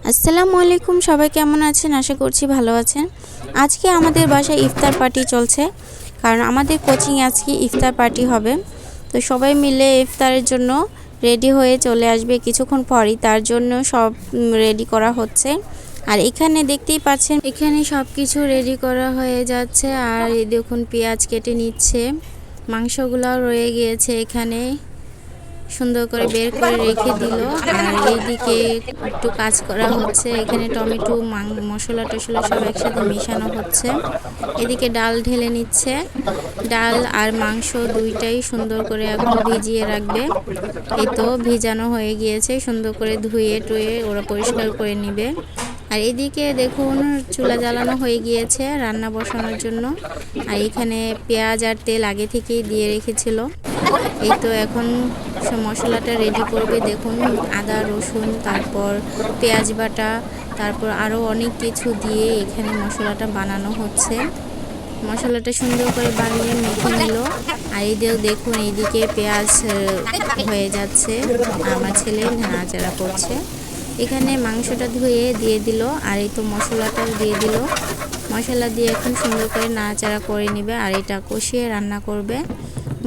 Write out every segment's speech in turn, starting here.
আসসালামু আলাইকুম, সবাই কেমন আছেন? আশা করছি ভালো আছেন। আজকে আমাদের বাসায় ইফতার পার্টি চলছে, কারণ আমাদের কোচিংয়ে আজকে ইফতার পার্টি হবে। তো সবাই মিলে ইফতারের জন্য রেডি হয়ে চলে আসবে কিছুক্ষণ পরই, তার জন্য সব রেডি করা হচ্ছে। আর এখানে দেখতেই পাচ্ছেন, এখানে সব কিছু রেডি করা হয়ে যাচ্ছে। আর এই দেখুন পেঁয়াজ কেটে নিচ্ছে, মাংসগুলোও রয়ে গিয়েছে এখানে, সুন্দর করে বের করে রেখে দিল। আর এইদিকে একটু কাজ করা হচ্ছে, এখানে টমেটো মশলা টশলা সব একসাথে মেশানো হচ্ছে। এদিকে ডাল ঢেলে নিচ্ছে, ডাল আর মাংস দুইটাই সুন্দর করে এখন ভিজিয়ে রাখবে। এই তো ভিজানো হয়ে গিয়েছে, সুন্দর করে ধুয়ে টুয়ে ওরা পরিষ্কার করে নিবে। আর এদিকে দেখুন চুলা জ্বালানো হয়ে গিয়েছে রান্না বসানোর জন্য। আর এখানে পেঁয়াজ আর তেল আগে থেকেই দিয়ে রেখেছিল। এই তো এখন মশলাটা রেডি করবে। দেখুন আদা রসুন, তারপর পেঁয়াজ বাটা, তারপর আরও অনেক কিছু দিয়ে এখানে মশলাটা বানানো হচ্ছে। মশলাটা সুন্দর করে বানিয়ে মেখে নিল। আর এইদিকেও দেখুন এইদিকে পেঁয়াজ হয়ে যাচ্ছে, আমার ছেলে নাড়াচাড়া করছে। এখানে মাংসটা ধুয়ে দিয়ে দিল, আর এই তো মশলাটাও দিয়ে দিল। মশলা দিয়ে এখন সুন্দর করে নাড়াচাড়া করে নেবে, আর এটা কষিয়ে রান্না করবে।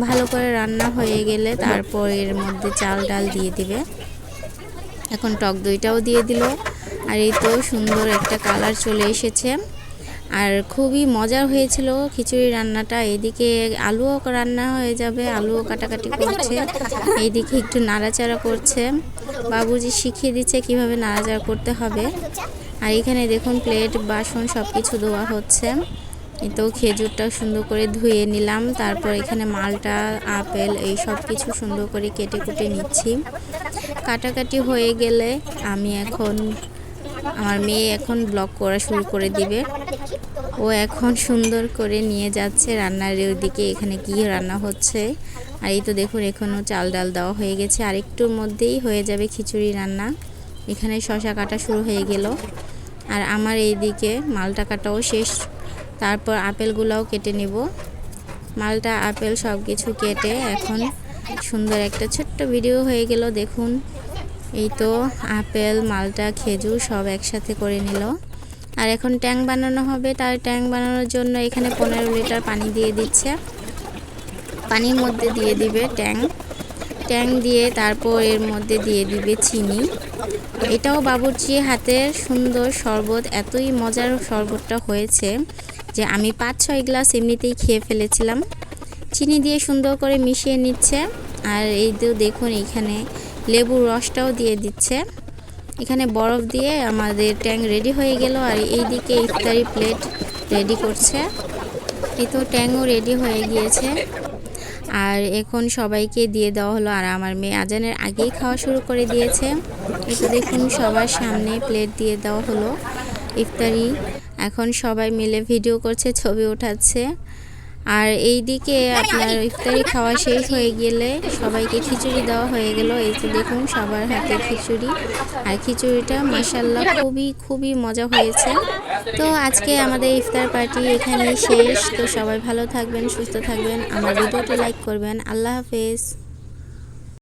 ভালো করে রান্না হয়ে গেলে তারপর এর মধ্যে চাল ডাল দিয়ে দিবে। এখন টক দইটাও দিয়ে দিল। আর এই তো সুন্দর একটা কালার চলে এসেছে, আর খুবই মজার হয়েছিল খিচুড়ি রান্নাটা। এদিকে আলুও রান্না হয়ে যাবে, আলুও কাটাকাটি করছে, এইদিকে একটু নাড়াচাড়া করছে। বাবুজি শিখিয়ে দিচ্ছে কিভাবে নাড়াচাড়া করতে হবে। আর এখানে দেখুন প্লেট বাসন সব কিছু ধোয়া হচ্ছে। এই তো খেজুরটা সুন্দর করে ধুয়ে নিলাম, তারপর এখানে মালটা আপেল এই সব কিছু সুন্দর করে কেটে কুটে নিচ্ছি। কাটাকাটি হয়ে গেলে আমার মেয়ে এখন ব্লগ করা শুরু করে দিবে। ও এখন সুন্দর করে নিয়ে যাচ্ছে রান্নার দিকে, এখানে কি রান্না হচ্ছে। আর এই তো দেখুন এখনও চাল ডাল দেওয়া হয়ে গেছে, আর একটুর মধ্যেই হয়ে যাবে খিচুড়ি রান্না। এখানে শসা কাটা শুরু হয়ে গেল, আর আমার এইদিকে মালটা কাটাও শেষ। তারপর আপেলগুলোও কেটে নেব। মালটা আপেল সব কিছু কেটে এখন সুন্দর একটা ছোট্ট ভিডিও হয়ে গেল। দেখুন এই তো আপেল মালটা খেজুর সব একসাথে করে নিল। আর এখন ট্যাং বানানো হবে। তার ট্যাং বানানোর জন্য এখানে 15 লিটার পানি দিয়ে দিচ্ছে। পানির মধ্যে দিয়ে দিবে ট্যাং দিয়ে, তারপর এর মধ্যে দিয়ে দিবে চিনি। এটাও বাবুর্চি হাতের সুন্দর শরবত, এতই মজার শরবতটা হয়েছে যে আমি 5-6 গ্লাস এমনিতেই খেয়ে ফেলেছিলাম। চিনি দিয়ে সুন্দর করে মিশিয়ে নিচ্ছে। আর এই তো দেখুন এখানে লেবুর রসটাও দিয়ে দিচ্ছে। এখানে বরফ দিয়ে আমাদের ট্যাং রেডি হয়ে গেল। আর এইদিকে ইফতারি প্লেট রেডি করছে। এই তো ট্যাংও রেডি হয়ে গিয়েছে, আর এখন সবাইকে দিয়ে দেওয়া হলো। আর আমার মেয়ে আজানের আগেই খাওয়া শুরু করে দিয়েছে। এই তো দেখুন সবার সামনে প্লেট দিয়ে দেওয়া হলো ইফতারি। এখন সবাই মিলে ভিডিও করছে, ছবি ওঠাচ্ছে। আর এইদিকে আপনার ইফতারি খাওয়া শেষ হয়ে গেলে সবাইকে খিচুড়ি দেওয়া হয়ে গেল। এই তো দেখুন সবার হাতে খিচুড়ি, আর খিচুড়িটা মাশাআল্লাহ খুবই মজা হয়েছে। তো আজকে আমাদের ইফতার পার্টি এখানেই শেষ। তো সবাই ভালো থাকবেন, সুস্থ থাকবেন, আমার ভিডিওটা লাইক করবেন। আল্লাহ হাফেজ।